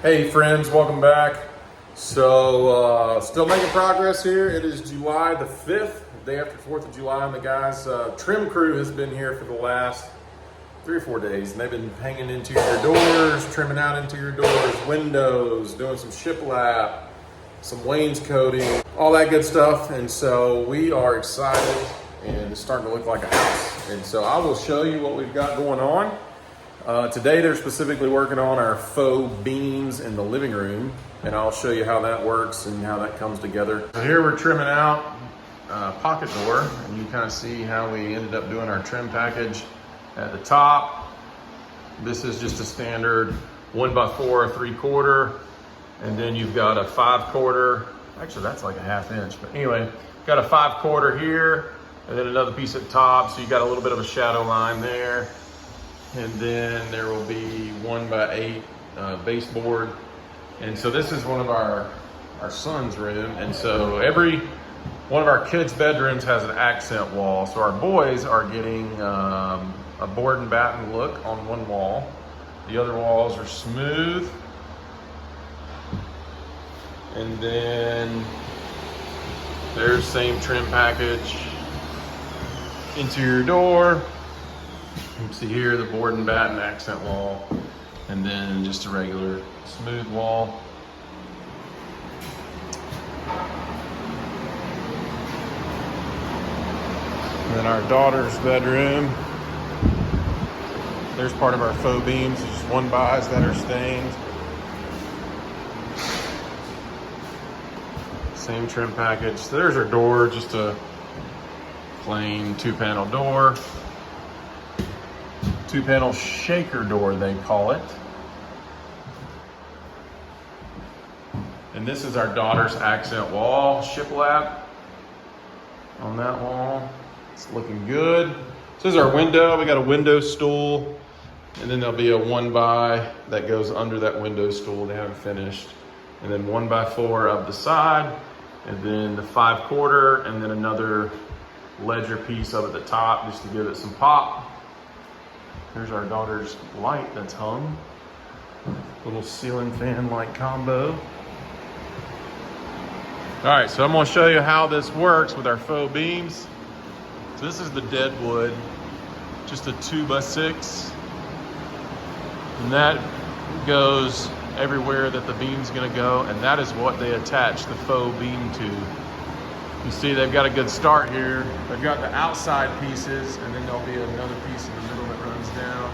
Hey friends, welcome back. So still making progress here. It is July the 5th, day after 4th of July, and the guys, trim crew has been here for the last 3 or 4 days, and they've been hanging interior doors, trimming out interior doors, windows, doing some shiplap, some wainscoting, all that good stuff. And so we are excited, and it's starting to look like a house. And so I will show you what we've got going on. Today they're specifically working on our faux beams in the living room, and I'll show you how that works and how that comes together. So here we're trimming out a pocket door, and you kind of see how we ended up doing our trim package. At the top, this is just a standard 1x4 3/4, and then you've got a 5/4. Actually, that's like a 1/2 inch, but anyway, got a 5/4 here, and then another piece at top, so you got a little bit of a shadow line there. And then there will be 1x8 baseboard. And so this is one of our son's room. And so every one of our kids' bedrooms has an accent wall. So our boys are getting a board and batten look on one wall. The other walls are smooth. And then there's same trim package. Interior door. You can see here the board and batten accent wall, and then just a regular smooth wall. And then our daughter's bedroom. There's part of our faux beams, just 1x's that are stained. Same trim package. So there's our door, just a plain 2-panel door. 2-panel shaker door, they call it. And this is our daughter's accent wall, shiplap on that wall. It's looking good. This is our window. We got a window stool, and then there'll be a 1x that goes under that window stool. They haven't finished. And then 1x4 up the side, and then the 5/4, and then another ledger piece up at the top just to give it some pop. Here's our daughter's light that's hung. Little ceiling fan-like combo. All right, so I'm gonna show you how this works with our faux beams. So this is the dead wood, just a 2x6. And that goes everywhere that the beam's gonna go, and that is what they attach the faux beam to. You see they've got a good start here. They've got the outside pieces, and then there'll be another piece in the middle that runs down.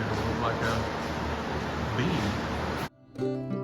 It'll look like a beam.